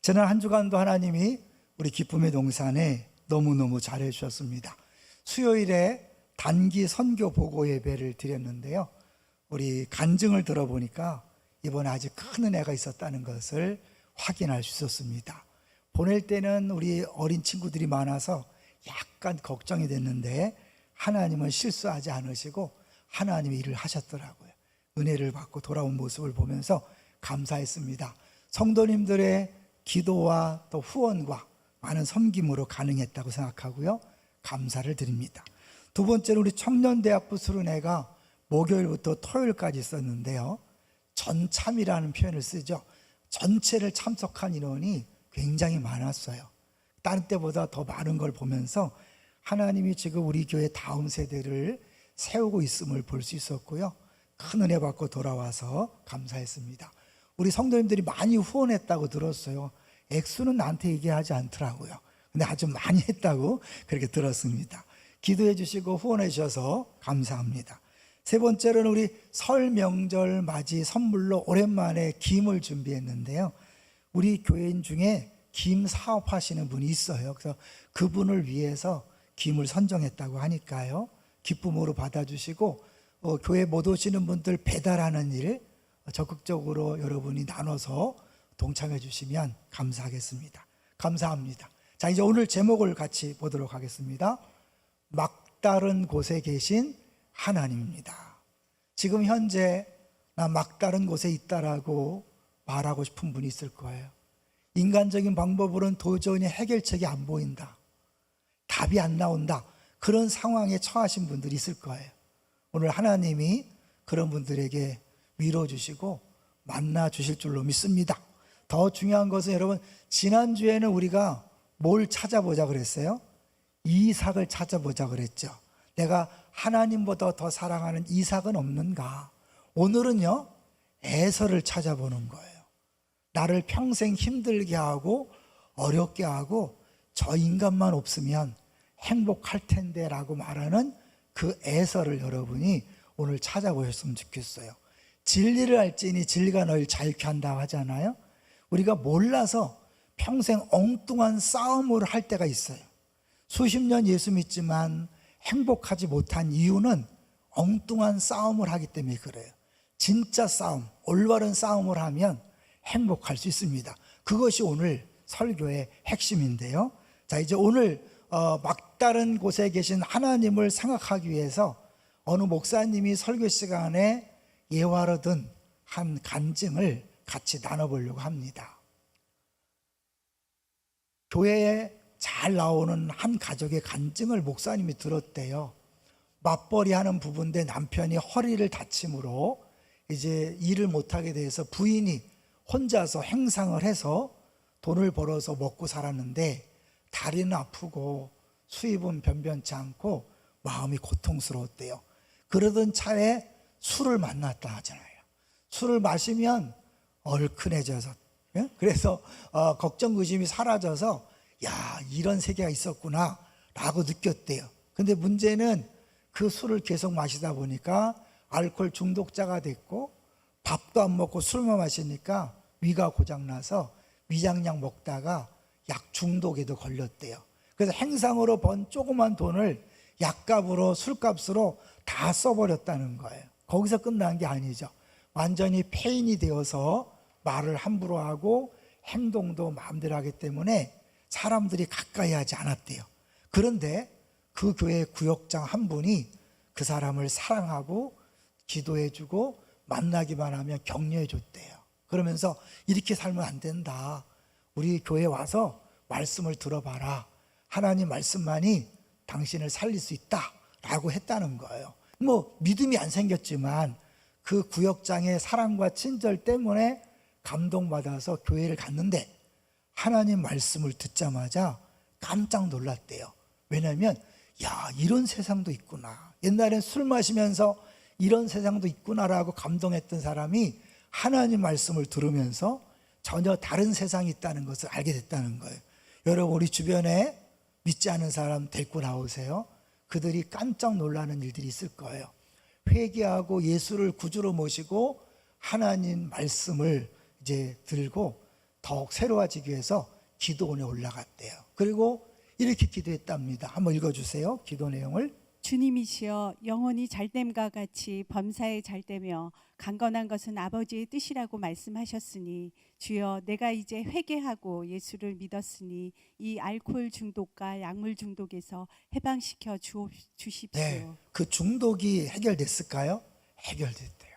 지난 한 주간도 하나님이 우리 기쁨의 동산에 너무너무 잘해 주셨습니다. 수요일에 단기 선교 보고 예배를 드렸는데요, 우리 간증을 들어보니까 이번에 아주 큰 은혜가 있었다는 것을 확인할 수 있었습니다. 보낼 때는 우리 어린 친구들이 많아서 약간 걱정이 됐는데 하나님은 실수하지 않으시고 하나님이 일을 하셨더라고요. 은혜를 받고 돌아온 모습을 보면서 감사했습니다. 성도님들의 기도와 또 후원과 많은 섬김으로 가능했다고 생각하고요, 감사를 드립니다. 두 번째로 우리 청년대학부 수련회가 목요일부터 토요일까지 있었는데요, 전참이라는 표현을 쓰죠. 전체를 참석한 인원이 굉장히 많았어요. 다른 때보다 더 많은 걸 보면서 하나님이 지금 우리 교회 다음 세대를 세우고 있음을 볼 수 있었고요, 큰 은혜 받고 돌아와서 감사했습니다. 우리 성도님들이 많이 후원했다고 들었어요. 액수는 나한테 얘기하지 않더라고요. 근데 아주 많이 했다고 그렇게 들었습니다. 기도해 주시고 후원해 주셔서 감사합니다. 세 번째로는 우리 설 명절 맞이 선물로 오랜만에 김을 준비했는데요, 우리 교회인 중에 김 사업하시는 분이 있어요. 그래서 그분을 위해서 김을 선정했다고 하니까요, 기쁨으로 받아주시고 교회 못 오시는 분들 배달하는 일 적극적으로 여러분이 나눠서 동참해 주시면 감사하겠습니다. 감사합니다. 자, 이제 오늘 제목을 같이 보도록 하겠습니다. 막다른 곳에 계신 하나님입니다. 지금 현재 나 막다른 곳에 있다라고 말하고 싶은 분이 있을 거예요. 인간적인 방법으로는 도저히 해결책이 안 보인다, 답이 안 나온다, 그런 상황에 처하신 분들이 있을 거예요. 오늘 하나님이 그런 분들에게 밀어주시고 만나 주실 줄로 믿습니다. 더 중요한 것은 여러분, 지난주에는 우리가 뭘 찾아보자 그랬어요? 이삭을 찾아보자 그랬죠. 내가 하나님보다 더 사랑하는 이삭은 없는가? 오늘은요, 에서를 찾아보는 거예요. 나를 평생 힘들게 하고 어렵게 하고 저 인간만 없으면 행복할 텐데 라고 말하는 그 에서를 여러분이 오늘 찾아보셨으면 좋겠어요. 진리를 알지니 진리가 너희를 자유케 한다고 하잖아요. 우리가 몰라서 평생 엉뚱한 싸움을 할 때가 있어요. 수십 년 예수 믿지만 행복하지 못한 이유는 엉뚱한 싸움을 하기 때문에 그래요. 진짜 싸움, 올바른 싸움을 하면 행복할 수 있습니다. 그것이 오늘 설교의 핵심인데요. 자, 이제 오늘 막다른 곳에 계신 하나님을 생각하기 위해서 어느 목사님이 설교 시간에 예화로 든 한 간증을 같이 나눠보려고 합니다. 교회에 잘 나오는 한 가족의 간증을 목사님이 들었대요. 맞벌이 하는 부부인데 남편이 허리를 다침으로 이제 일을 못하게 돼서 부인이 혼자서 행상을 해서 돈을 벌어서 먹고 살았는데 다리는 아프고 수입은 변변치 않고 마음이 고통스러웠대요. 그러던 차에 술을 만났다 하잖아요. 술을 마시면 얼큰해져서, 그래서 걱정 의심이 사라져서 야, 이런 세계가 있었구나 라고 느꼈대요. 근데 문제는 그 술을 계속 마시다 보니까 알코올 중독자가 됐고 밥도 안 먹고 술만 마시니까 위가 고장나서 위장약 먹다가 약 중독에도 걸렸대요. 그래서 행상으로 번 조그만 돈을 약값으로 술값으로 다 써버렸다는 거예요. 거기서 끝난 게 아니죠. 완전히 폐인이 되어서 말을 함부로 하고 행동도 마음대로 하기 때문에 사람들이 가까이 하지 않았대요. 그런데 그 교회 구역장 한 분이 그 사람을 사랑하고 기도해주고 만나기만 하면 격려해줬대요. 그러면서 이렇게 살면 안 된다, 우리 교회에 와서 말씀을 들어봐라, 하나님 말씀만이 당신을 살릴 수 있다라고 했다는 거예요. 뭐 믿음이 안 생겼지만 그 구역장의 사랑과 친절 때문에 감동받아서 교회를 갔는데 하나님 말씀을 듣자마자 깜짝 놀랐대요. 왜냐하면 야, 이런 세상도 있구나, 옛날엔 술 마시면서 이런 세상도 있구나라고 감동했던 사람이 하나님 말씀을 들으면서 전혀 다른 세상이 있다는 것을 알게 됐다는 거예요. 여러분, 우리 주변에 믿지 않은 사람 데리고 나오세요. 그들이 깜짝 놀라는 일들이 있을 거예요. 회개하고 예수를 구주로 모시고 하나님 말씀을 이제 들고 더욱 새로워지기 위해서 기도원에 올라갔대요. 그리고 이렇게 기도했답니다. 한번 읽어주세요. 기도 내용을. 주님이시여 영혼이 잘됨과 같이 범사에 잘되며 강건한 것은 아버지의 뜻이라고 말씀하셨으니 주여 내가 이제 회개하고 예수를 믿었으니 이 알코올 중독과 약물 중독에서 해방시켜 주십시오. 네, 그 중독이 해결됐을까요? 해결됐대요.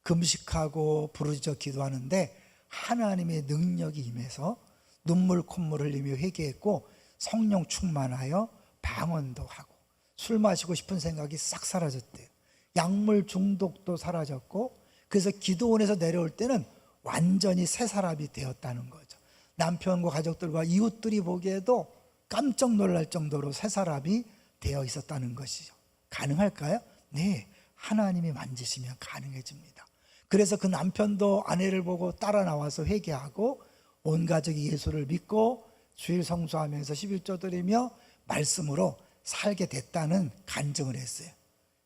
금식하고 부르짖어 기도하는데 하나님의 능력이 임해서 눈물 콧물 흘리며 회개했고 성령 충만하여 방언도 하고 술 마시고 싶은 생각이 싹 사라졌대요. 약물 중독도 사라졌고 그래서 기도원에서 내려올 때는 완전히 새 사람이 되었다는 거죠. 남편과 가족들과 이웃들이 보기에도 깜짝 놀랄 정도로 새 사람이 되어 있었다는 것이죠. 가능할까요? 네, 하나님이 만지시면 가능해집니다. 그래서 그 남편도 아내를 보고 따라 나와서 회개하고 온 가족이 예수를 믿고 주일 성수하면서 11조 드리며 말씀으로 살게 됐다는 간증을 했어요.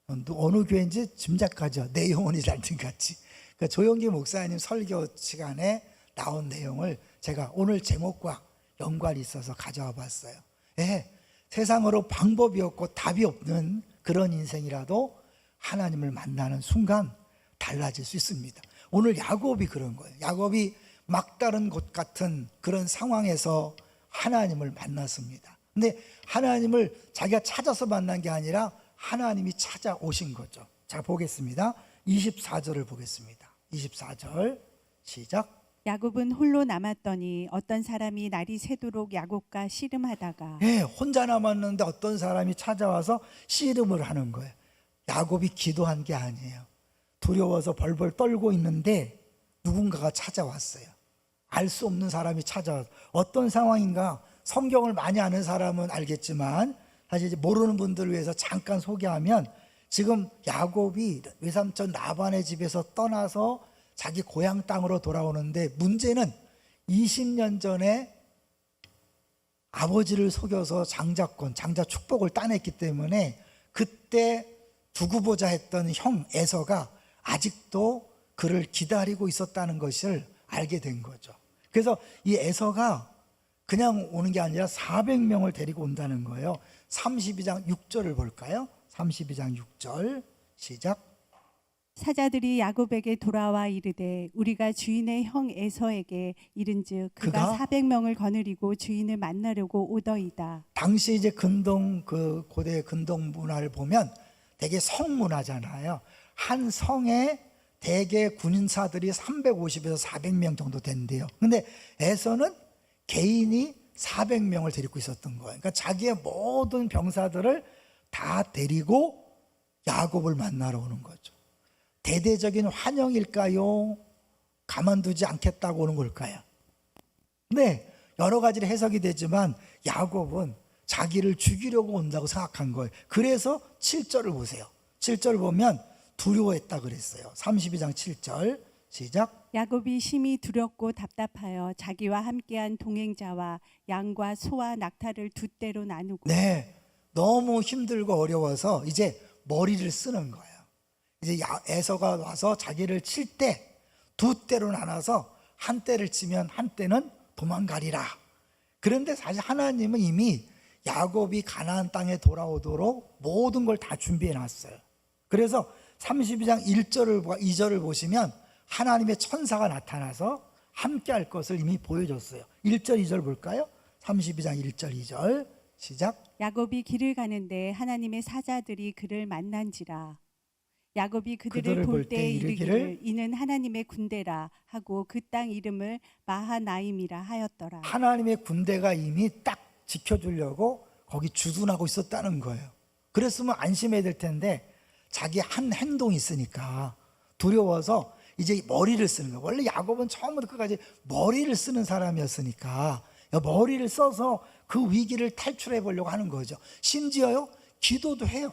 어느 교회인지 짐작하죠. 내 영혼이 잘된같이. 그러니까 조영기 목사님 설교 시간에 나온 내용을 제가 오늘 제목과 연관이 있어서 가져와 봤어요. 예, 세상으로 방법이 없고 답이 없는 그런 인생이라도 하나님을 만나는 순간 달라질 수 있습니다. 오늘 야곱이 그런 거예요. 야곱이 막다른 곳 같은 그런 상황에서 하나님을 만났습니다. 근데 하나님을 자기가 찾아서 만난 게 아니라 하나님이 찾아오신 거죠. 자, 보겠습니다. 24절을 보겠습니다. 24절 시작. 야곱은 홀로 남았더니 어떤 사람이 날이 새도록 야곱과 씨름하다가 네, 혼자 남았는데 어떤 사람이 찾아와서 씨름을 하는 거예요. 야곱이 기도한 게 아니에요. 두려워서 벌벌 떨고 있는데 누군가가 찾아왔어요. 알 수 없는 사람이 찾아와서 어떤 상황인가 성경을 많이 아는 사람은 알겠지만 사실 이제 모르는 분들을 위해서 잠깐 소개하면 지금 야곱이 외삼촌 라반의 집에서 떠나서 자기 고향 땅으로 돌아오는데 문제는 20년 전에 아버지를 속여서 장자권, 장자 축복을 따냈기 때문에 그때 두고 보자 했던 형 에서가 아직도 그를 기다리고 있었다는 것을 알게 된 거죠. 그래서 이 에서가 그냥 오는 게 아니라 400명을 데리고 온다는 거예요. 32장 6절을 볼까요? 32장 6절 시작. 사자들이 야곱에게 돌아와 이르되 우리가 주인의 형 에서에게 이른즉 그가 400명을 거느리고 주인을 만나려고 오더이다. 당시 이제 근동 그 고대 근동 문화를 보면 되게 성 문화잖아요. 한 성에 대개 군인사들이 350에서 400명 정도 된대요. 근데 에서는 개인이 400명을 데리고 있었던 거예요. 그러니까 자기의 모든 병사들을 다 데리고 야곱을 만나러 오는 거죠. 대대적인 환영일까요? 가만두지 않겠다고 오는 걸까요? 네, 여러 가지로 해석이 되지만 야곱은 자기를 죽이려고 온다고 생각한 거예요. 그래서 7절을 보세요. 7절 보면 두려워했다 그랬어요. 32장 7절 시작. 야곱이 심히 두렵고 답답하여 자기와 함께한 동행자와 양과 소와 낙타를 두 떼로 나누고 네, 너무 힘들고 어려워서 이제 머리를 쓰는 거예요. 이제 에서가 와서 자기를 칠 때 두 떼로 나눠서 한 떼를 치면 한 떼는 도망가리라. 그런데 사실 하나님은 이미 야곱이 가나안 땅에 돌아오도록 모든 걸 다 준비해 놨어요. 그래서 32장 1절을 2절을 보시면 하나님의 천사가 나타나서 함께 할 것을 이미 보여줬어요. 1절 2절 볼까요? 32장 1절 2절 시작. 야곱이 길을 가는데 하나님의 사자들이 그를 만난지라. 야곱이 그들을 볼 때 이르기를 이는 하나님의 군대라 하고 그 땅 이름을 마하나임이라 하였더라. 하나님의 군대가 이미 딱 지켜주려고 거기 주둔하고 있었다는 거예요. 그랬으면 안심해야 될 텐데 자기 한 행동이 있으니까 두려워서 이제 머리를 쓰는 거예요. 원래 야곱은 처음부터 끝까지 머리를 쓰는 사람이었으니까 머리를 써서 그 위기를 탈출해 보려고 하는 거죠. 심지어요 기도도 해요.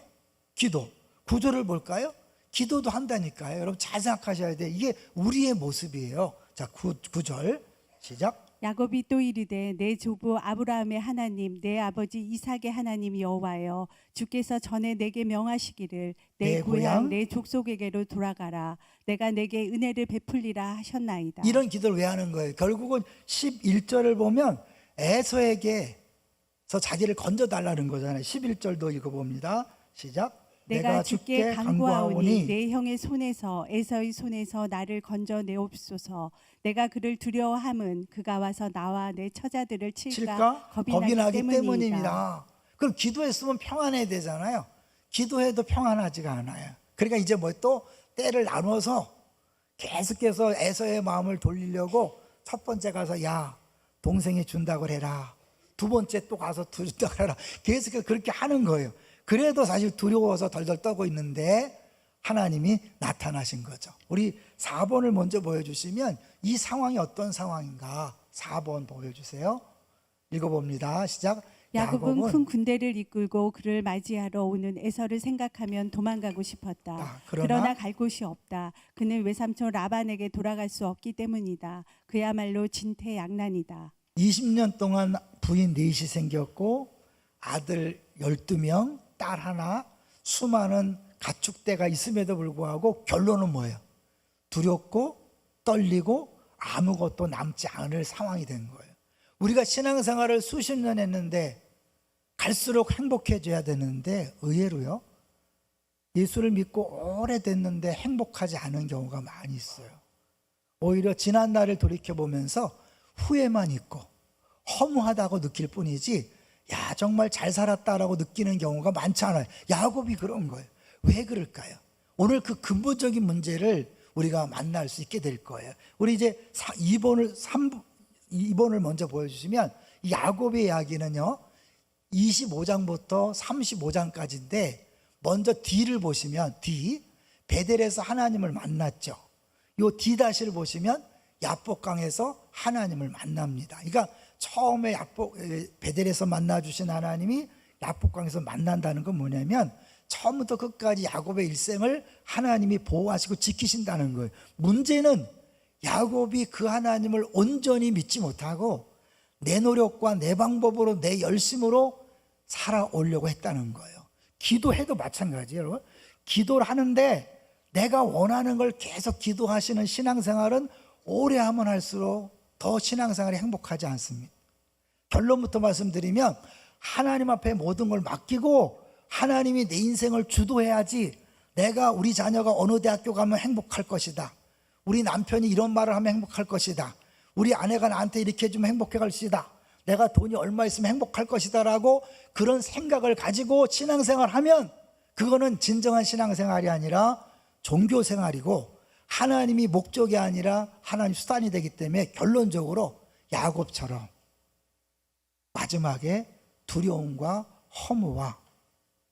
기도 9절을 볼까요? 기도도 한다니까요. 여러분 잘 생각하셔야 돼요. 이게 우리의 모습이에요. 자, 9절 시작. 야곱이 또 이르되 내 조부 아브라함의 하나님 내 아버지 이삭의 하나님 여호와여 주께서 전에 내게 명하시기를 내 내 고향 고향 내 족속에게로 돌아가라 내가 내게 은혜를 베풀리라 하셨나이다. 이런 기도를 왜 하는 거예요? 결국은 11절을 보면 에서에게서 자기를 건져달라는 거잖아요. 11절도 읽어봅니다. 시작. 내가 주께 간구하오니 내 형의 손에서 에서의 손에서 나를 건져 내옵소서. 내가 그를 두려워함은 그가 와서 나와 내 처자들을 칠까 겁이 나기 때문이다. 때문입니다. 그럼 기도했으면 평안해야 되잖아요. 기도해도 평안하지가 않아요. 그러니까 이제 뭐 또 때를 나눠서 계속해서 에서의 마음을 돌리려고 첫 번째 가서 야 동생이 준다고 해라. 두 번째 또 가서 준다고 해라. 계속해서 그렇게 하는 거예요. 그래도 사실 두려워서 덜덜 떠고 있는데 하나님이 나타나신 거죠. 우리 4번을 먼저 보여주시면 이 상황이 어떤 상황인가 4번 보여주세요. 읽어봅니다. 시작. 야곱은 큰 군대를 이끌고 그를 맞이하러 오는 에서를 생각하면 도망가고 싶었다. 그러나 갈 곳이 없다. 그는 외삼촌 라반에게 돌아갈 수 없기 때문이다. 그야말로 진퇴양난이다. 20년 동안 부인 넷이 생겼고 아들 12명, 딸 하나, 수많은 가축대가 있음에도 불구하고 결론은 뭐예요? 두렵고 떨리고 아무것도 남지 않을 상황이 된 거예요. 우리가 신앙생활을 수십 년 했는데 갈수록 행복해져야 되는데 의외로요 예수를 믿고 오래됐는데 행복하지 않은 경우가 많이 있어요. 오히려 지난 날을 돌이켜보면서 후회만 있고 허무하다고 느낄 뿐이지 야 정말 잘 살았다라고 느끼는 경우가 많지 않아요. 야곱이 그런 거예요. 왜 그럴까요? 오늘 그 근본적인 문제를 우리가 만날 수 있게 될 거예요. 우리 이제 2번을 먼저 보여주시면 이 야곱의 이야기는요 25장부터 35장까지인데 먼저 뒤를 보시면 뒤 베델에서 하나님을 만났죠. 요 뒤다시를 보시면 야복강에서 하나님을 만납니다. 그러니까 처음에 베델에서 만나주신 하나님이 야복강에서 만난다는 건 뭐냐면 처음부터 끝까지 야곱의 일생을 하나님이 보호하시고 지키신다는 거예요. 문제는 야곱이 그 하나님을 온전히 믿지 못하고 내 노력과 내 방법으로 내 열심으로 살아오려고 했다는 거예요. 기도해도 마찬가지예요. 여러분. 기도를 하는데 내가 원하는 걸 계속 기도하시는 신앙생활은 오래 하면 할수록 더 신앙생활이 행복하지 않습니다. 결론부터 말씀드리면 하나님 앞에 모든 걸 맡기고 하나님이 내 인생을 주도해야지 내가 우리 자녀가 어느 대학교 가면 행복할 것이다. 우리 남편이 이런 말을 하면 행복할 것이다. 우리 아내가 나한테 이렇게 해주면 행복할 것이다. 내가 돈이 얼마 있으면 행복할 것이다 라고 그런 생각을 가지고 신앙생활을 하면 그거는 진정한 신앙생활이 아니라 종교생활이고 하나님이 목적이 아니라 하나님 수단이 되기 때문에 결론적으로 야곱처럼 마지막에 두려움과 허무와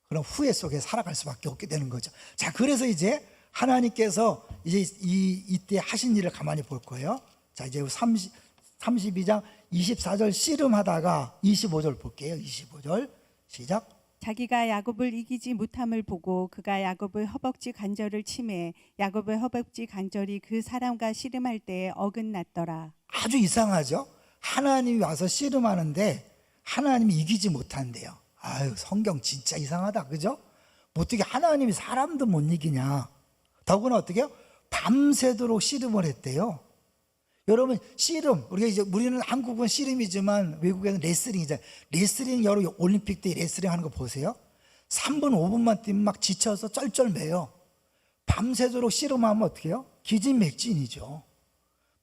그런 후회 속에 살아갈 수밖에 없게 되는 거죠. 자, 그래서 이제 하나님께서 이제 이때 하신 일을 가만히 볼 거예요. 자, 이제 32장 24절 씨름하다가 25절 볼게요. 25절 시작. 자기가 야곱을 이기지 못함을 보고 그가 야곱의 허벅지 관절을 치매 야곱의 허벅지 관절이 그 사람과 씨름할 때에 어긋났더라. 아주 이상하죠. 하나님이 와서 씨름하는데 하나님이 이기지 못한대요. 아유, 성경 진짜 이상하다, 그죠? 어떻게 하나님이 사람도 못 이기냐. 더구나 어떻게 해요? 밤새도록 씨름을 했대요. 여러분, 씨름, 우리는 한국은 씨름이지만 외국에는 레슬링이잖아요. 레슬링 여러 올림픽 때 레슬링 하는 거 보세요. 3분 5분만 뛰면 막 지쳐서 쩔쩔매요. 밤새도록 씨름하면 어떻게 해요? 기진맥진이죠.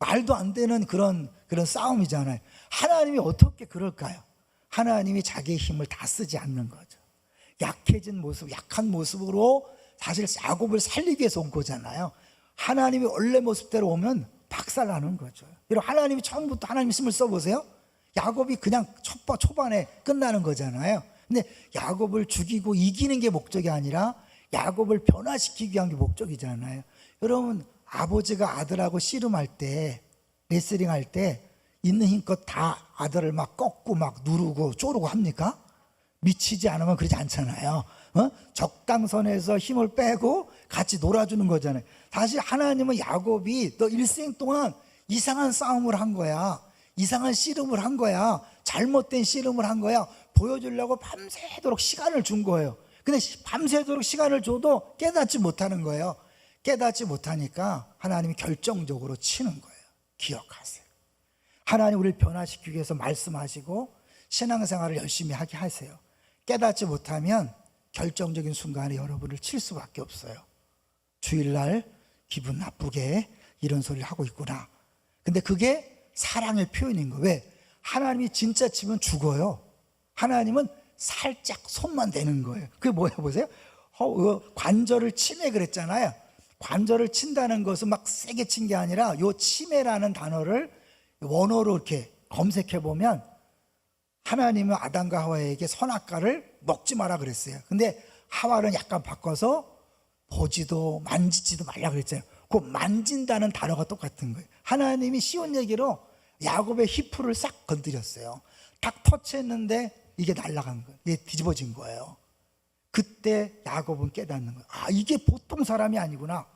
말도 안 되는 그런 싸움이잖아요. 하나님이 어떻게 그럴까요? 하나님이 자기의 힘을 다 쓰지 않는 거죠. 약해진 모습, 약한 모습으로 사실 야곱을 살리기 위해서 온 거잖아요. 하나님이 원래 모습대로 오면 박살나는 거죠. 여러분, 하나님이 처음부터 하나님 힘을 써보세요. 야곱이 그냥 초반에 끝나는 거잖아요. 근데 야곱을 죽이고 이기는 게 목적이 아니라 야곱을 변화시키기 위한 게 목적이잖아요. 여러분, 아버지가 아들하고 씨름할 때, 레슬링 할 때 있는 힘껏 다 아들을 막 꺾고 막 누르고 쪼르고 합니까? 미치지 않으면 그러지 않잖아요. 적당선에서 힘을 빼고 같이 놀아주는 거잖아요. 사실 하나님은 야곱이 너 일생 동안 이상한 싸움을 한 거야. 이상한 씨름을 한 거야. 잘못된 씨름을 한 거야. 보여주려고 밤새도록 시간을 준 거예요. 근데 밤새도록 시간을 줘도 깨닫지 못하는 거예요. 깨닫지 못하니까 하나님이 결정적으로 치는 거예요. 기억하세요. 하나님 우리를 변화시키기 위해서 말씀하시고 신앙생활을 열심히 하게 하세요. 깨닫지 못하면 결정적인 순간에 여러분을 칠 수밖에 없어요. 주일날 기분 나쁘게 이런 소리를 하고 있구나. 근데 그게 사랑의 표현인 거예요. 왜? 하나님이 진짜 치면 죽어요. 하나님은 살짝 손만 대는 거예요. 그게 뭐야 보세요. 관절을 치매 그랬잖아요. 관절을 친다는 것은 막 세게 친 게 아니라 요 치매라는 단어를 원어로 이렇게 검색해 보면 하나님은 아담과 하와에게 선악과를 먹지 마라 그랬어요. 근데 하와는 약간 바꿔서 보지도 만지지도 말라 그랬잖아요. 그 만진다는 단어가 똑같은 거예요. 하나님이 쉬운 얘기로 야곱의 히프를 싹 건드렸어요. 딱 터치했는데 이게 날아간 거예요. 이게 뒤집어진 거예요. 그때 야곱은 깨닫는 거예요. 아, 이게 보통 사람이 아니구나.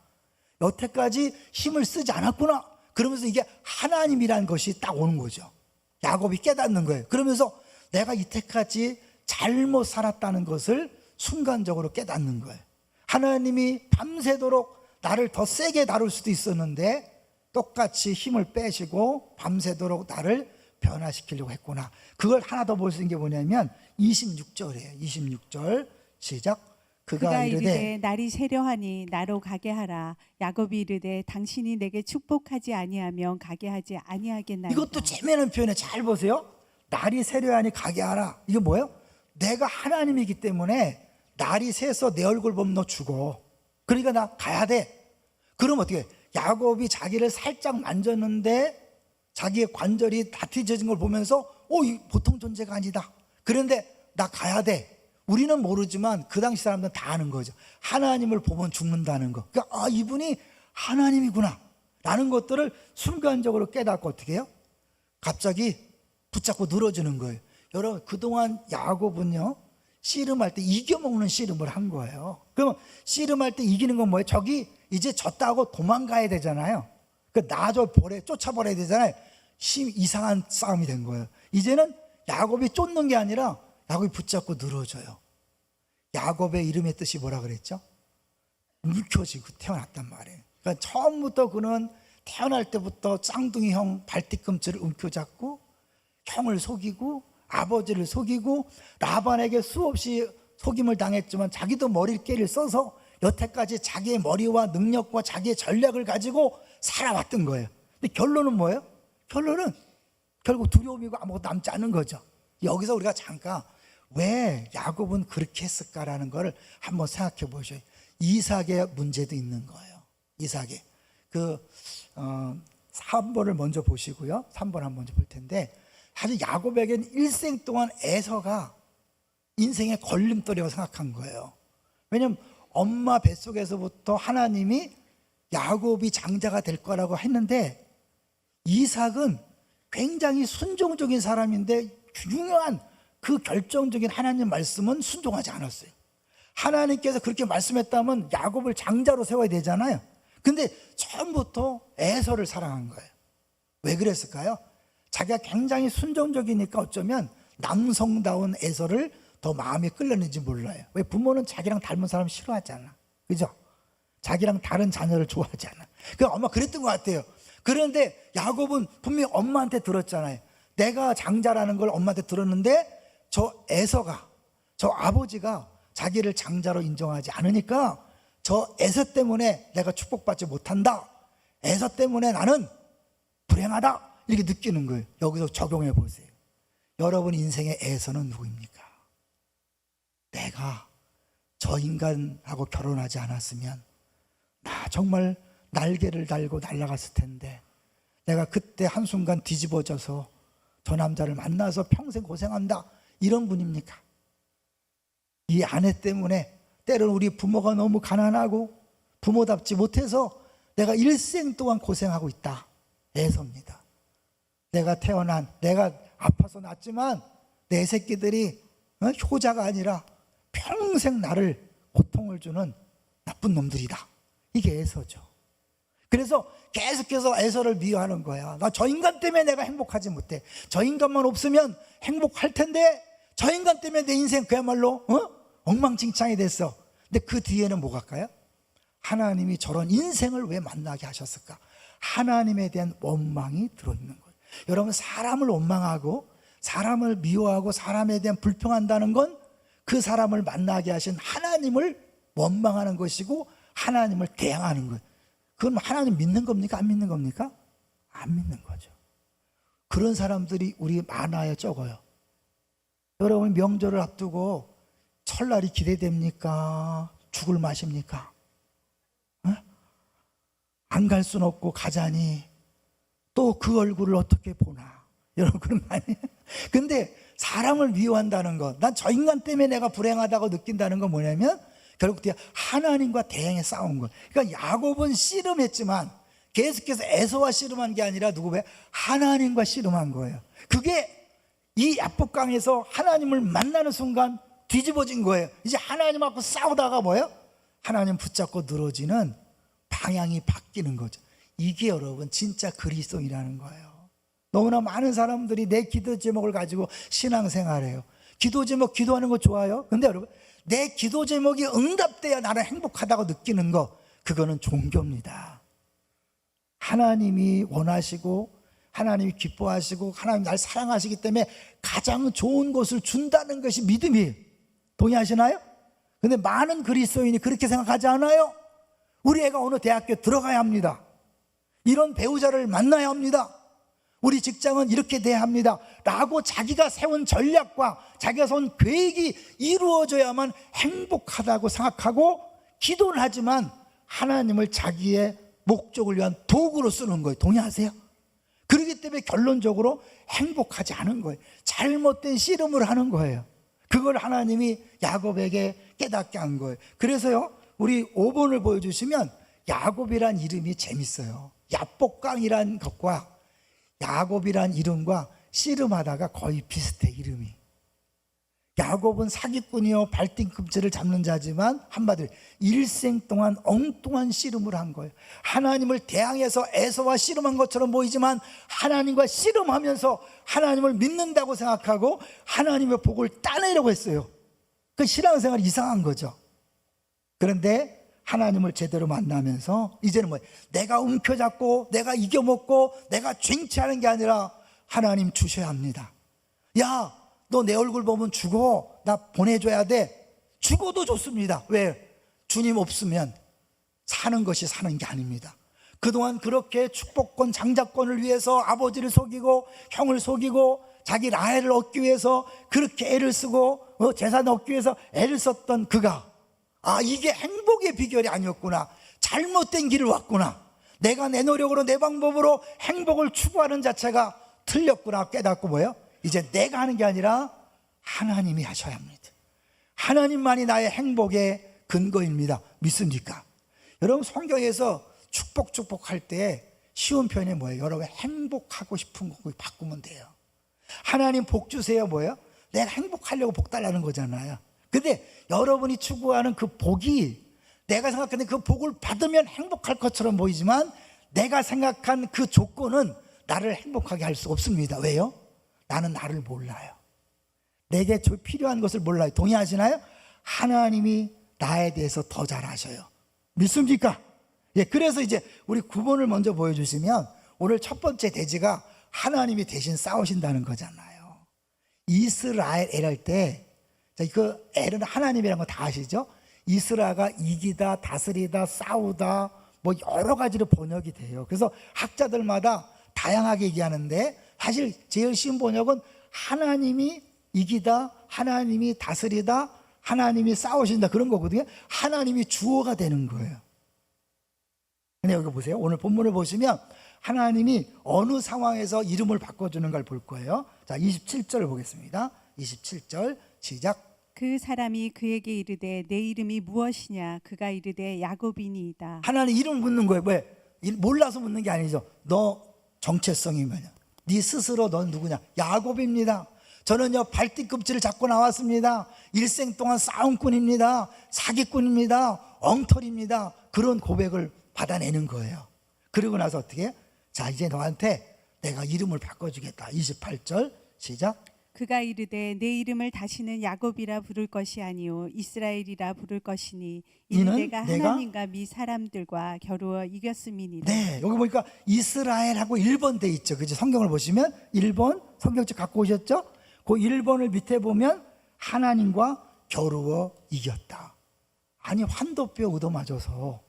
여태까지 힘을 쓰지 않았구나. 그러면서 이게 하나님이라는 것이 딱 오는 거죠. 야곱이 깨닫는 거예요. 그러면서 내가 이때까지 잘못 살았다는 것을 순간적으로 깨닫는 거예요. 하나님이 밤새도록 나를 더 세게 다룰 수도 있었는데 똑같이 힘을 빼시고 밤새도록 나를 변화시키려고 했구나. 그걸 하나 더 볼 수 있는 게 뭐냐면 26절이에요. 26절 시작. 그가 이르되 날이 세려하니 나로 가게 하라. 야곱이 이르되 당신이 내게 축복하지 아니하면 가게 하지 아니하겠나이다. 이것도 재미있는 표현에 잘 보세요. 날이 세려하니 가게 하라. 이게 뭐예요? 내가 하나님이기 때문에 날이 새서 내 얼굴 보면 너 죽어. 그러니까 나 가야 돼. 그럼 어떻게 해? 야곱이 자기를 살짝 만졌는데 자기의 관절이 다 뒤져진 걸 보면서 이 보통 존재가 아니다. 그런데 나 가야 돼. 우리는 모르지만 그 당시 사람들은 다 아는 거죠. 하나님을 보면 죽는다는 거. 그러니까 이분이 하나님이구나 라는 것들을 순간적으로 깨닫고 어떻게 해요? 갑자기 붙잡고 늘어지는 거예요. 여러분 그동안 야곱은요 씨름할 때 이겨먹는 씨름을 한 거예요. 그러면 씨름할 때 이기는 건 뭐예요? 적이 이제 졌다고 도망가야 되잖아요. 쫓아버려야 되잖아요. 이상한 싸움이 된 거예요. 이제는 야곱이 쫓는 게 아니라 야곱이 붙잡고 늘어져요. 야곱의 이름의 뜻이 뭐라 그랬죠? 움켜쥐고 태어났단 말이에요. 그러니까 처음부터 그는 태어날 때부터 쌍둥이 형 발뒤꿈치를 움켜잡고 형을 속이고 아버지를 속이고 라반에게 수없이 속임을 당했지만 자기도 머리깨를 써서 여태까지 자기의 머리와 능력과 자기의 전략을 가지고 살아왔던 거예요. 근데 결론은 뭐예요? 결론은 결국 두려움이고 아무것도 남지 않은 거죠. 여기서 우리가 잠깐 왜 야곱은 그렇게 했을까라는 걸 한번 생각해 보셔요. 이삭의 문제도 있는 거예요. 이삭의 3번을 먼저 보시고요. 3번 한번 먼저 볼 텐데 사실 야곱에게는 일생 동안 에서가 인생의 걸림돌이라고 생각한 거예요. 왜냐하면 엄마 뱃속에서부터 하나님이 야곱이 장자가 될 거라고 했는데 이삭은 굉장히 순종적인 사람인데 중요한 그 결정적인 하나님 말씀은 순종하지 않았어요. 하나님께서 그렇게 말씀했다면 야곱을 장자로 세워야 되잖아요. 근데 처음부터 에서를 사랑한 거예요. 왜 그랬을까요? 자기가 굉장히 순종적이니까 어쩌면 남성다운 에서를 더 마음에 끌렸는지 몰라요. 왜? 부모는 자기랑 닮은 사람 싫어하잖아. 그죠? 자기랑 다른 자녀를 좋아하지 않아. 아마 그랬던 것 같아요. 그런데 야곱은 분명히 엄마한테 들었잖아요. 내가 장자라는 걸 엄마한테 들었는데 저 에서가, 저 아버지가 자기를 장자로 인정하지 않으니까 저 에서 때문에 내가 축복받지 못한다. 에서 때문에 나는 불행하다. 이렇게 느끼는 거예요. 여기서 적용해 보세요. 여러분 인생의 에서는 누구입니까? 내가 저 인간하고 결혼하지 않았으면 나 정말 날개를 달고 날아갔을 텐데 내가 그때 한순간 뒤집어져서 저 남자를 만나서 평생 고생한다. 이런 분입니까? 이 아내 때문에 때로는 우리 부모가 너무 가난하고 부모답지 못해서 내가 일생 동안 고생하고 있다. 에서입니다. 내가 아파서 낳았지만 내 새끼들이 효자가 아니라 평생 나를 고통을 주는 나쁜 놈들이다. 이게 에서죠. 그래서 계속해서 에서를 미워하는 거야. 나 저 인간 때문에 내가 행복하지 못해. 저 인간만 없으면 행복할 텐데 저 인간 때문에 내 인생 그야말로 엉망진창이 됐어. 근데 그 뒤에는 뭐갈까요? 하나님이 저런 인생을 왜 만나게 하셨을까? 하나님에 대한 원망이 들어있는 거예요. 여러분, 사람을 원망하고 사람을 미워하고 사람에 대한 불평한다는 건 그 사람을 만나게 하신 하나님을 원망하는 것이고 하나님을 대항하는 거예요. 그건 하나님 믿는 겁니까? 안 믿는 겁니까? 안 믿는 거죠. 그런 사람들이 우리 많아요, 적어요? 여러분, 명절을 앞두고 설날이 기대됩니까? 죽을 맛입니까? 안 갈 수는 없고 가자니 또 그 얼굴을 어떻게 보나? 여러분, 그런 거 아니에요? 근데 사람을 미워한다는 것, 난 저 인간 때문에 내가 불행하다고 느낀다는 건 뭐냐면 결국 하나님과 대항해 싸운 거예요. 그러니까 야곱은 씨름했지만 계속해서 에서와 씨름한 게 아니라 누구예요? 하나님과 씨름한 거예요. 그게 이 야복강에서 하나님을 만나는 순간 뒤집어진 거예요. 이제 하나님하고 싸우다가 뭐예요? 하나님 붙잡고 늘어지는 방향이 바뀌는 거죠. 이게 여러분 진짜 그리스도인이라는 거예요. 너무나 많은 사람들이 내 기도 제목을 가지고 신앙생활해요. 기도 제목 기도하는 거 좋아요. 근데 여러분, 내 기도 제목이 응답돼야 나는 행복하다고 느끼는 거, 그거는 종교입니다. 하나님이 원하시고 하나님이 기뻐하시고 하나님 날 사랑하시기 때문에 가장 좋은 것을 준다는 것이 믿음이에요. 동의하시나요? 근데 많은 그리스도인이 그렇게 생각하지 않아요? 우리 애가 어느 대학교에 들어가야 합니다. 이런 배우자를 만나야 합니다. 우리 직장은 이렇게 돼야 합니다 라고 자기가 세운 전략과 자기가 세운 계획이 이루어져야만 행복하다고 생각하고 기도를 하지만 하나님을 자기의 목적을 위한 도구로 쓰는 거예요. 동의하세요? 그렇기 때문에 결론적으로 행복하지 않은 거예요. 잘못된 씨름을 하는 거예요. 그걸 하나님이 야곱에게 깨닫게 한 거예요. 그래서요, 우리 5번을 보여주시면 야곱이란 이름이 재밌어요. 야복강이란 것과 야곱이란 이름과 씨름하다가 거의 비슷해, 이름이. 야곱은 사기꾼이요 발등꿈치를 잡는 자지만 한마디로 일생 동안 엉뚱한 씨름을 한 거예요. 하나님을 대항해서 에서와 씨름한 것처럼 보이지만 하나님과 씨름하면서 하나님을 믿는다고 생각하고 하나님의 복을 따내려고 했어요. 그 신앙생활이 이상한 거죠. 그런데 하나님을 제대로 만나면서 이제는 뭐예요? 내가 움켜잡고 내가 이겨먹고 내가 쟁취하는 게 아니라 하나님 주셔야 합니다. 야, 너 내 얼굴 보면 죽어. 나 보내줘야 돼. 죽어도 좋습니다. 왜? 주님 없으면 사는 것이 사는 게 아닙니다. 그동안 그렇게 축복권 장자권을 위해서 아버지를 속이고 형을 속이고 자기 라헬을 얻기 위해서 그렇게 애를 쓰고 재산 얻기 위해서 애를 썼던 그가, 아, 이게 행복의 비결이 아니었구나. 잘못된 길을 왔구나. 내가 내 노력으로 내 방법으로 행복을 추구하는 자체가 틀렸구나 깨닫고 뭐예요? 이제 내가 하는 게 아니라 하나님이 하셔야 합니다. 하나님만이 나의 행복의 근거입니다. 믿습니까? 여러분, 성경에서 축복할 때 쉬운 표현이 뭐예요? 여러분, 행복하고 싶은 거 바꾸면 돼요. 하나님 복 주세요 뭐예요? 내가 행복하려고 복 달라는 거잖아요. 근데 여러분이 추구하는 그 복이 내가 생각하는 그 복을 받으면 행복할 것처럼 보이지만 내가 생각한 그 조건은 나를 행복하게 할 수 없습니다. 왜요? 나는 나를 몰라요. 내게 필요한 것을 몰라요. 동의하시나요? 하나님이 나에 대해서 더 잘 아셔요. 믿습니까? 예, 그래서 이제 우리 9번을 먼저 보여주시면 오늘 첫 번째 대지가 하나님이 대신 싸우신다는 거잖아요. 이스라엘 할 때 그 엘은 하나님이라는 거 다 아시죠? 이스라가 이기다, 다스리다, 싸우다 뭐 여러 가지로 번역이 돼요. 그래서 학자들마다 다양하게 얘기하는데 사실 제일 쉬운 번역은 하나님이 이기다, 하나님이 다스리다, 하나님이 싸우신다 그런 거거든요. 하나님이 주어가 되는 거예요. 근데 여기 보세요. 오늘 본문을 보시면 하나님이 어느 상황에서 이름을 바꿔주는 걸 볼 거예요. 자, 27절 보겠습니다. 27절 시작. 그 사람이 그에게 이르되 내 이름이 무엇이냐? 그가 이르되 야곱이니이다. 하나님 이름 묻는 거예요. 왜? 몰라서 묻는 게 아니죠. 너 정체성이 뭐냐? 네 스스로 넌 누구냐? 야곱입니다. 저는요 발뒤꿈치를 잡고 나왔습니다. 일생 동안 싸움꾼입니다. 사기꾼입니다. 엉터리입니다. 그런 고백을 받아내는 거예요. 그러고 나서 어떻게 해? 자, 이제 너한테 내가 이름을 바꿔주겠다. 28절 시작. 그가 이르되 내 이름을 다시는 야곱이라 부를 것이 아니요 이스라엘이라 부를 것이니 이는 이는 내가 내가 하나님과 미 사람들과 겨루어 이겼음이니라. 네, 여기 보니까 이스라엘하고 1번 돼 있죠. 그죠? 성경을 보시면 1번 성경책 갖고 오셨죠? 그 1번을 밑에 보면 하나님과 겨루어 이겼다. 아니, 환도뼈 얻어맞아서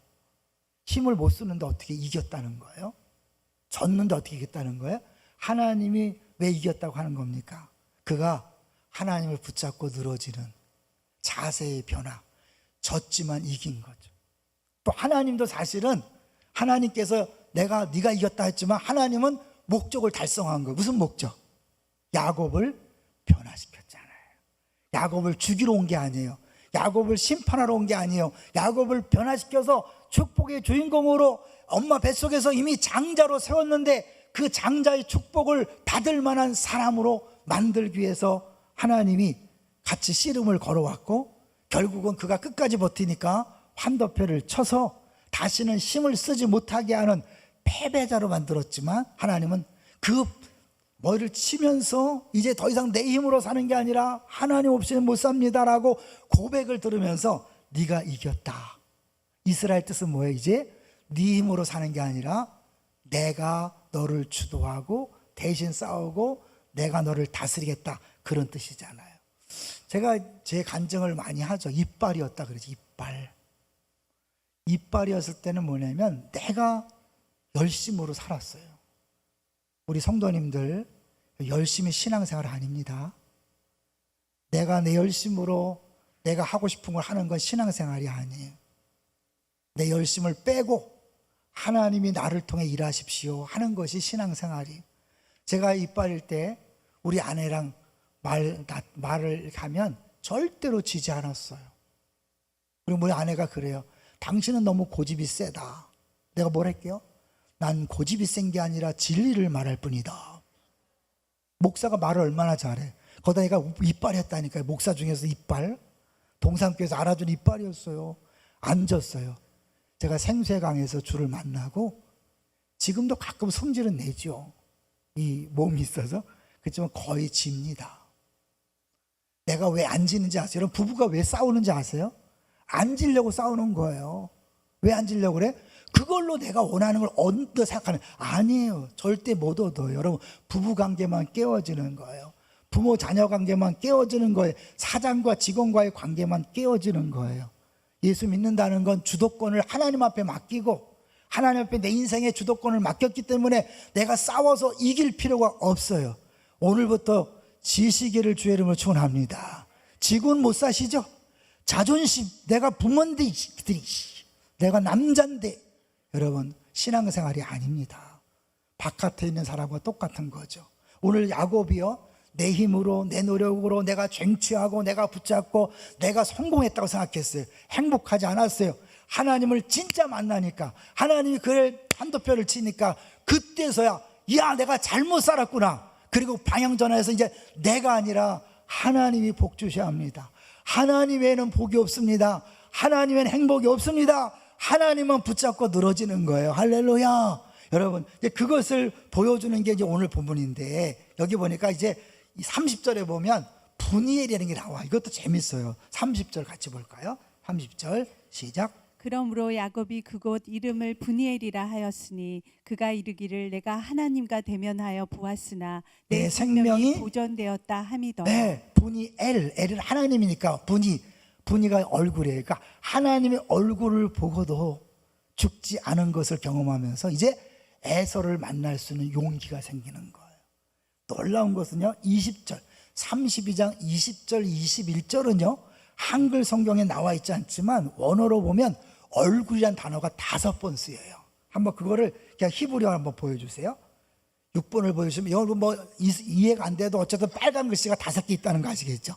힘을 못 쓰는데 어떻게 이겼다는 거예요? 졌는데 어떻게 이겼다는 거예요? 하나님이 왜 이겼다고 하는 겁니까? 그가 하나님을 붙잡고 늘어지는 자세의 변화, 졌지만 이긴 거죠. 또 하나님도 사실은 하나님께서 네가 이겼다 했지만 하나님은 목적을 달성한 거예요. 무슨 목적? 야곱을 변화시켰잖아요. 야곱을 죽이러 온 게 아니에요. 야곱을 심판하러 온 게 아니에요. 야곱을 변화시켜서 축복의 주인공으로 엄마 뱃속에서 이미 장자로 세웠는데 그 장자의 축복을 받을 만한 사람으로 만들기 위해서 하나님이 같이 씨름을 걸어왔고, 결국은 그가 끝까지 버티니까 환도표를 쳐서 다시는 힘을 쓰지 못하게 하는 패배자로 만들었지만, 하나님은 그 머리를 치면서 이제 더 이상 내 힘으로 사는 게 아니라 하나님 없이는 못 삽니다라고 고백을 들으면서 네가 이겼다. 이스라엘 뜻은 뭐예요? 이제 네 힘으로 사는 게 아니라 내가 너를 주도하고 대신 싸우고 내가 너를 다스리겠다, 그런 뜻이잖아요. 제가 제 간증을 많이 하죠. 이빨이었다 그러지. 이빨이었을 때는 뭐냐면 내가 열심으로 살았어요. 우리 성도님들 열심히 신앙생활 아닙니다. 내가 내 열심으로 내가 하고 싶은 걸 하는 건 신앙생활이 아니에요. 내 열심을 빼고 하나님이 나를 통해 일하십시오 하는 것이 신앙생활이에요. 제가 이빨일 때 우리 아내랑 말을 가면 절대로 지지 않았어요. 그리고 우리 아내가 그래요. 당신은 너무 고집이 세다. 내가 뭘 할게요? 난 고집이 센 게 아니라 진리를 말할 뿐이다. 목사가 말을 얼마나 잘해. 거기다 얘가 이빨이었다니까요. 목사 중에서 이빨. 동산교회에서 알아준 이빨이었어요. 안 졌어요. 제가 생쇠강에서 주를 만나고 지금도 가끔 성질은 내죠. 이 몸이 있어서. 그렇지만 거의 집니다. 내가 왜 안 지는지 아세요? 여러분, 부부가 왜 싸우는지 아세요? 안 지려고 싸우는 거예요. 왜 안 지려고 그래? 그걸로 내가 원하는 걸 얻는다 생각하는, 아니에요. 절대 못 얻어요. 여러분, 부부관계만 깨어지는 거예요. 부모 자녀 관계만 깨어지는 거예요. 사장과 직원과의 관계만 깨어지는 거예요. 예수 믿는다는 건 주도권을 하나님 앞에 맡기고 하나님 앞에 내 인생의 주도권을 맡겼기 때문에 내가 싸워서 이길 필요가 없어요. 오늘부터 지시기를 주의 이름으로 축원합니다. 지구는 못 사시죠? 자존심, 내가 부모인데 내가 남잔데, 여러분, 신앙생활이 아닙니다. 바깥에 있는 사람과 똑같은 거죠. 오늘 야곱이요, 내 힘으로 내 노력으로 내가 쟁취하고 내가 붙잡고 내가 성공했다고 생각했어요. 행복하지 않았어요. 하나님을 진짜 만나니까, 하나님이 그를 한도표를 치니까 그때서야 야, 내가 잘못 살았구나. 그리고 방향 전환해서 이제 내가 아니라 하나님이 복 주셔야 합니다. 하나님 외에는 복이 없습니다. 하나님 외에는 행복이 없습니다. 하나님만 붙잡고 늘어지는 거예요. 할렐루야. 여러분, 이제 그것을 보여주는 게 이제 오늘 본문인데, 여기 보니까 이제 30절에 보면 분이엘이라는 게 나와. 이것도 재밌어요. 30절 같이 볼까요? 30절 시작. 그러므로 야곱이 그곳 이름을 분이엘이라 하였으니 그가 이르기를 내가 하나님과 대면하여 보았으나 내 생명이 보존되었다 함이더라. 네, 분이엘, 엘은 하나님이니까 분이가 얼굴이에요. 그러니까 하나님의 얼굴을 보고도 죽지 않은 것을 경험하면서 이제 에서를 만날 수 있는 용기가 생기는 거예요. 놀라운 것은요, 20절, 32장 20절, 21절은요 한글 성경에 나와 있지 않지만 원어로 보면 얼굴이란 단어가 5번 쓰여요. 한번 그거를 그냥 히브리어 한번 보여주세요. 6번을 보여주시면, 이거 뭐 이해가 안 돼도 어쨌든 빨간 글씨가 5개 있다는 거 아시겠죠?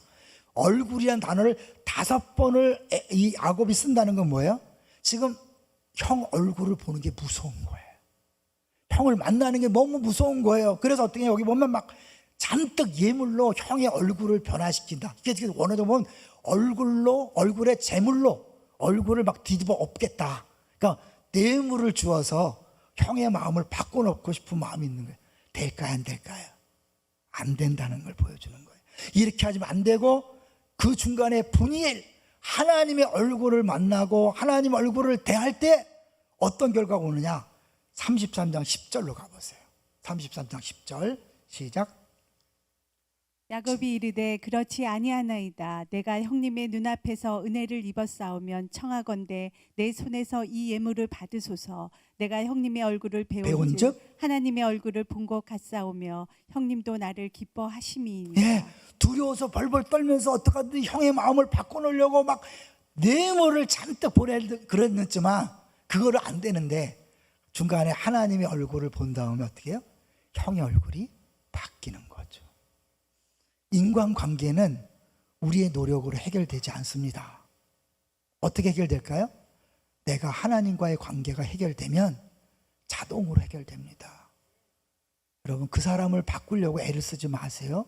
얼굴이란 단어를 5번을 이 야곱이 쓴다는 건 뭐예요? 지금 형 얼굴을 보는 게 무서운 거예요. 형을 만나는 게 너무 무서운 거예요. 그래서 어떻게 여기 보면 막 잔뜩 예물로 형의 얼굴을 변화시킨다. 이게 지금 원어로 보면 얼굴에 재물로 얼굴을 막 뒤집어 엎겠다. 그러니까 뇌물을 주어서 형의 마음을 바꿔놓고 싶은 마음이 있는 거예요. 될까요, 안 될까요? 안 된다는 걸 보여주는 거예요. 이렇게 하시면 안 되고, 그 중간에 분이엘, 하나님의 얼굴을 만나고 하나님 얼굴을 대할 때 어떤 결과가 오느냐? 33장 10절로 가보세요. 33장 10절 시작. 야곱이 이르되 그렇지 아니하나이다. 내가 형님의 눈앞에서 은혜를 입었사오면 청하건대 내 손에서 이 예물을 받으소서. 내가 형님의 얼굴을 배운즉 하나님의 얼굴을 본 것 같사오며 형님도 나를 기뻐하심이니라. 예, 두려워서 벌벌 떨면서 어떡하든 형의 마음을 바꿔놓으려고 막 뇌물을 잔뜩 그랬지만 그거를 안 되는데, 중간에 하나님의 얼굴을 본 다음에 어떻게 해요? 형의 얼굴이 바뀌는 거죠. 인간관계는 우리의 노력으로 해결되지 않습니다. 어떻게 해결될까요? 내가 하나님과의 관계가 해결되면 자동으로 해결됩니다. 여러분, 그 사람을 바꾸려고 애를 쓰지 마세요.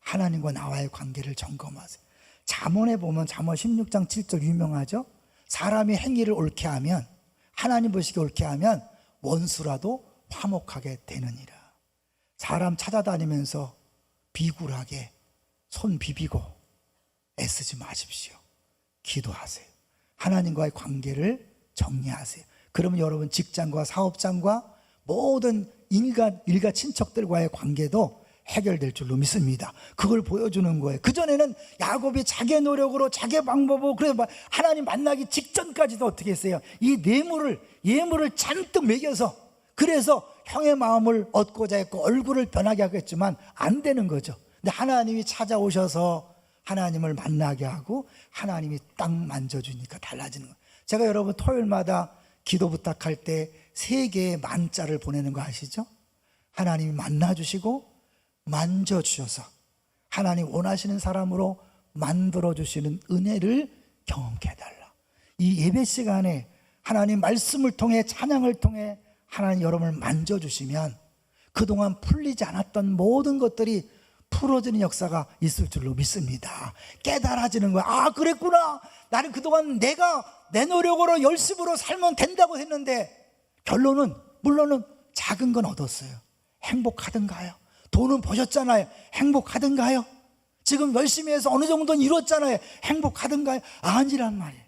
하나님과 나와의 관계를 점검하세요. 잠언에 보면 잠언 16장 7절 유명하죠? 사람이 행위를 옳게 하면, 하나님 보시기 옳게 하면 원수라도 화목하게 되느니라. 사람 찾아다니면서 비굴하게 손 비비고 애쓰지 마십시오. 기도하세요. 하나님과의 관계를 정리하세요. 그러면 여러분 직장과 사업장과 모든 일가 친척들과의 관계도 해결될 줄로 믿습니다. 그걸 보여주는 거예요. 그전에는 야곱이 자기의 노력으로 자기의 방법으로, 그래서 하나님 만나기 직전까지도 어떻게 했어요? 이 예물을 잔뜩 먹여서, 그래서 형의 마음을 얻고자 했고 얼굴을 변하게 하겠지만 안 되는 거죠. 근데 하나님이 찾아오셔서 하나님을 만나게 하고 하나님이 딱 만져주니까 달라지는 거예요. 제가 여러분 토요일마다 기도 부탁할 때 3개의 만자를 보내는 거 아시죠? 하나님이 만나주시고 만져주셔서 하나님 원하시는 사람으로 만들어주시는 은혜를 경험케 해달라. 이 예배 시간에 하나님 말씀을 통해, 찬양을 통해 하나님 여러분을 만져주시면 그동안 풀리지 않았던 모든 것들이 풀어지는 역사가 있을 줄로 믿습니다. 깨달아지는 거야. 아, 그랬구나. 나는 그동안 내가 내 노력으로 열심으로 살면 된다고 했는데, 결론은 물론은 작은 건 얻었어요. 행복하던가요? 돈은 버셨잖아요. 행복하던가요? 지금 열심히 해서 어느 정도는 이뤘잖아요. 행복하던가요? 아니란 말이에요.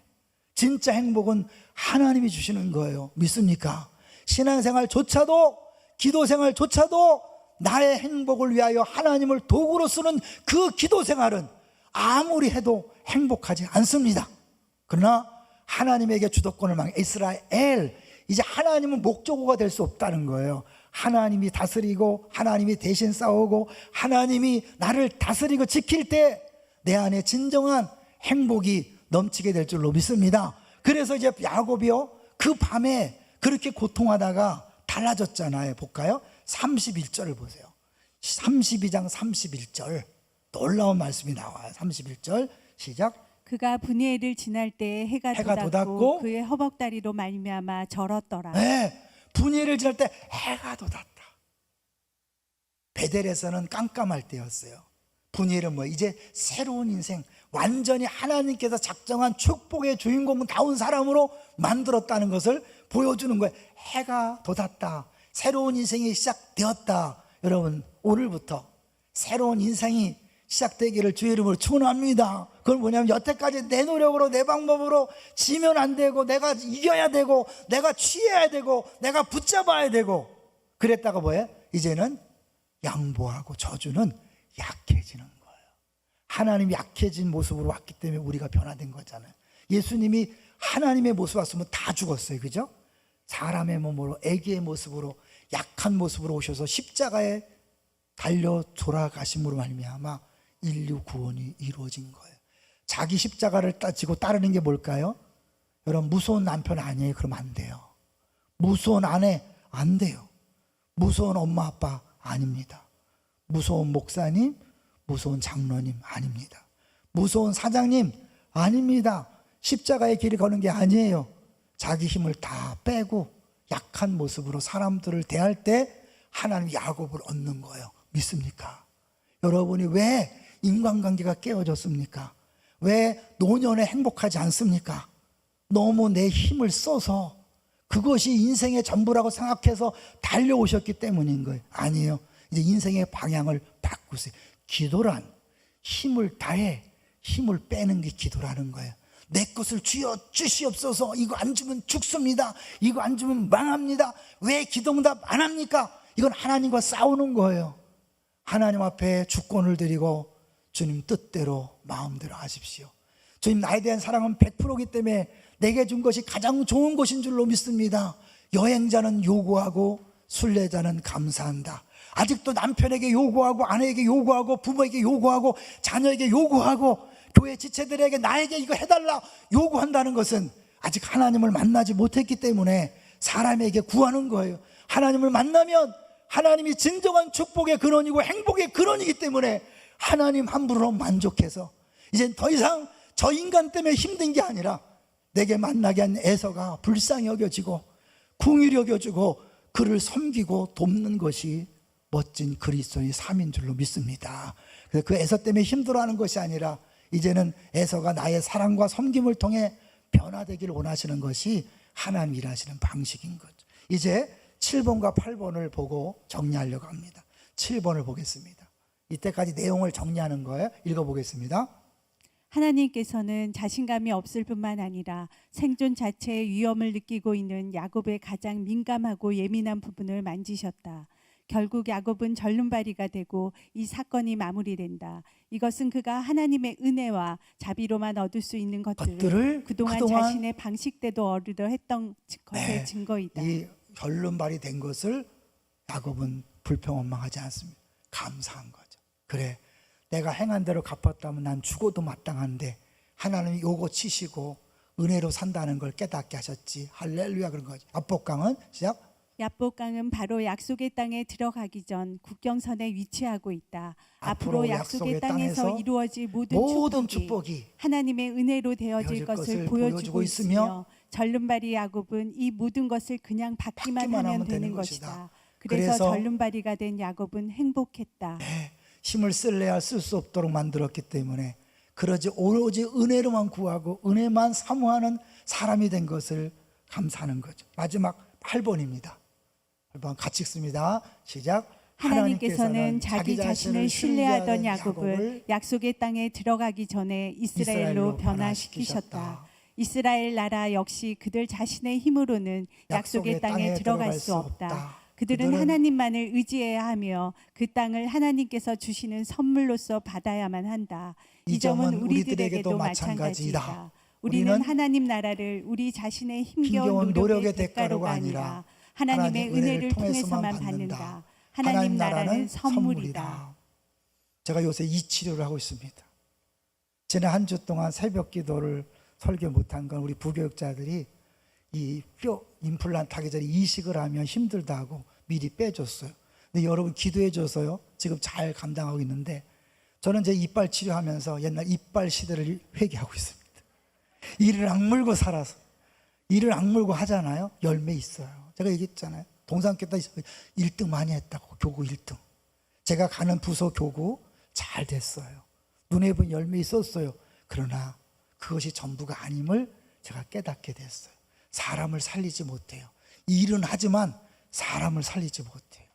진짜 행복은 하나님이 주시는 거예요. 믿습니까? 신앙생활조차도, 기도생활조차도 나의 행복을 위하여 하나님을 도구로 쓰는 그 기도생활은 아무리 해도 행복하지 않습니다. 그러나 하나님에게 주도권을 맡긴 이스라엘, 이제 하나님은 목적어가 될 수 없다는 거예요. 하나님이 다스리고 하나님이 대신 싸우고 하나님이 나를 다스리고 지킬 때 내 안에 진정한 행복이 넘치게 될 줄로 믿습니다. 그래서 이제 야곱이요, 그 밤에 그렇게 고통하다가 달라졌잖아요. 볼까요? 31절을 보세요. 32장 31절 놀라운 말씀이 나와요. 31절 시작. 그가 분이엘을 지날 때 해가 돋았고 그의 허벅다리로 말미암아 절었더라. 네, 분이엘을 지날 때 해가 돋았다. 베델에서는 깜깜할 때였어요. 분이엘은 이제 새로운 인생, 완전히 하나님께서 작정한 축복의 주인공다운 사람으로 만들었다는 것을 보여주는 거예요. 해가 돋았다. 새로운 인생이 시작되었다. 여러분, 오늘부터 새로운 인생이 시작되기를 주의 이름으로 축원합니다. 그건 뭐냐면, 여태까지 내 노력으로 내 방법으로 지면 안 되고, 내가 이겨야 되고, 내가 취해야 되고, 내가 붙잡아야 되고 그랬다가 뭐예요? 이제는 양보하고 저주는 약해지는 거예요. 하나님이 약해진 모습으로 왔기 때문에 우리가 변화된 거잖아요. 예수님이 하나님의 모습 왔으면 다 죽었어요. 그죠? 사람의 몸으로, 애기의 모습으로, 약한 모습으로 오셔서 십자가에 달려 돌아가심으로 말미암아 인류 구원이 이루어진 거예요. 자기 십자가를 지고 따르는 게 뭘까요? 여러분, 무서운 남편 아니에요? 그러면 안 돼요. 무서운 아내 안 돼요. 무서운 엄마 아빠 아닙니다. 무서운 목사님, 무서운 장로님 아닙니다. 무서운 사장님 아닙니다. 십자가의 길을 거는 게 아니에요. 자기 힘을 다 빼고 약한 모습으로 사람들을 대할 때 하나님 야곱을 얻는 거예요. 믿습니까? 여러분이 왜 인간관계가 깨어졌습니까? 왜 노년에 행복하지 않습니까? 너무 내 힘을 써서 그것이 인생의 전부라고 생각해서 달려오셨기 때문인 거예요. 아니에요. 이제 인생의 방향을 바꾸세요. 기도란 힘을 다해 힘을 빼는 게 기도라는 거예요. 내 것을 주여 주시옵소서. 이거 안 주면 죽습니다. 이거 안 주면 망합니다. 왜 기도응답 안 합니까? 이건 하나님과 싸우는 거예요. 하나님 앞에 주권을 드리고 주님 뜻대로 마음대로 하십시오. 주님 나에 대한 사랑은 100%이기 때문에 내게 준 것이 가장 좋은 것인 줄로 믿습니다. 여행자는 요구하고 순례자는 감사한다. 아직도 남편에게 요구하고 아내에게 요구하고 부모에게 요구하고 자녀에게 요구하고 교회 지체들에게 나에게 이거 해달라 요구한다는 것은 아직 하나님을 만나지 못했기 때문에 사람에게 구하는 거예요. 하나님을 만나면 하나님이 진정한 축복의 근원이고 행복의 근원이기 때문에 하나님 함부로 만족해서 이젠 더 이상 저 인간 때문에 힘든 게 아니라 내게 만나게 한 에서가 불쌍히 여겨지고 궁휼히 여겨지고 그를 섬기고 돕는 것이 멋진 그리스도의 삶인 줄로 믿습니다. 그래서 그 에서 때문에 힘들어하는 것이 아니라 이제는 에서가 나의 사랑과 섬김을 통해 변화되기를 원하시는 것이 하나님 일하시는 방식인 거죠. 이제 7번과 8번을 보고 정리하려고 합니다. 7번을 보겠습니다. 이때까지 내용을 정리하는 거예요. 읽어보겠습니다. 하나님께서는 자신감이 없을 뿐만 아니라 생존 자체의 위험을 느끼고 있는 야곱의 가장 민감하고 예민한 부분을 만지셨다. 결국 야곱은 절름발이가 되고 이 사건이 마무리된다. 이것은 그가 하나님의 은혜와 자비로만 얻을 수 있는 것들을 그동안 자신의 방식대로 얻으려 했던 것의 증거이다. 이 절름발이 된 것을 야곱은 불평원망하지 않습니다. 감사한 거죠. 그래, 내가 행한 대로 갚았다면 난 죽어도 마땅한데 하나님이 요거 치시고 은혜로 산다는 걸 깨닫게 하셨지. 할렐루야. 그런 거죠. 압복강은 시작. 야복강은 바로 약속의 땅에 들어가기 전 국경선에 위치하고 있다. 앞으로 약속의 땅에서 이루어질 모든 축복이 하나님의 은혜로 되어질 것을 보여주고 있으며 절름발이 야곱은 이 모든 것을 그냥 받기만 하면 되는 것이다. 그래서 절름발이가 된 야곱은 행복했다. 네, 힘을 쓸래야 쓸 수 없도록 만들었기 때문에 그러지 오로지 은혜로만 구하고 은혜만 사모하는 사람이 된 것을 감사하는 거죠. 마지막 8번입니다. 8번 같이 읽습니다. 시작. 하나님께서는 자기 자신을 신뢰하던 야곱을 약속의 땅에 들어가기 전에 이스라엘로 변화시키셨다. 이스라엘 나라 역시 그들 자신의 힘으로는 약속의 땅에 들어갈 수 없다. 그들은 하나님만을 의지해야 하며 그 땅을 하나님께서 주시는 선물로서 받아야만 한다. 이 점은 우리들에게도 마찬가지이다. 우리는 하나님 나라를 우리 자신의 힘겨운 노력의 대가로가 아니라 하나님의 은혜를 통해서만 받는다. 하나님 나라는 선물이다. 제가 요새 이 치료를 하고 있습니다. 지난 한 주 동안 새벽 기도를 설교 못한 건 우리 부교육자들이 이 뼈 임플란트 하기 전에 이식을 하면 힘들다고 미리 빼줬어요. 근데 여러분 기도해 줘서요 지금 잘 감당하고 있는데 저는 제 이빨 치료하면서 옛날 이빨 시대를 회귀하고 있습니다. 이를 악물고 살아서 이를 악물고 하잖아요. 열매 있어요. 제가 얘기했잖아요. 동산교 때 1등 많이 했다고. 교구 1등. 제가 가는 부서 교구 잘 됐어요. 눈에 본 열매 있었어요. 그러나 그것이 전부가 아님을 제가 깨닫게 됐어요. 사람을 살리지 못해요. 일은 하지만 사람을 살리지 못해요.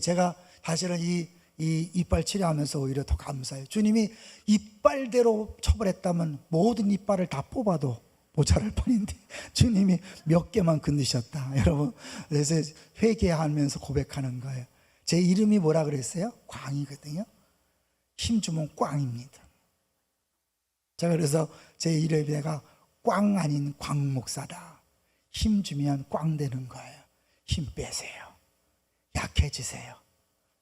제가 사실은 이 이빨 치료하면서 오히려 더 감사해요. 주님이 이빨대로 처벌했다면 모든 이빨을 다 뽑아도 모자랄 뻔인데 주님이 몇 개만 건드셨다. 여러분, 그래서 회개하면서 고백하는 거예요. 제 이름이 뭐라 그랬어요? 꽝이거든요. 힘주면 꽝입니다. 제가 그래서 제 이름이 내가 꽝 아닌 광목사다. 힘주면 꽝 되는 거예요. 힘 빼세요. 약해지세요.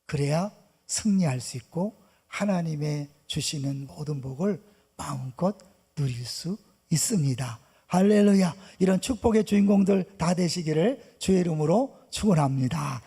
그래야 승리할 수 있고 하나님의 주시는 모든 복을 마음껏 누릴 수 있습니다. 할렐루야. 이런 축복의 주인공들 다 되시기를 주의 이름으로 축원합니다.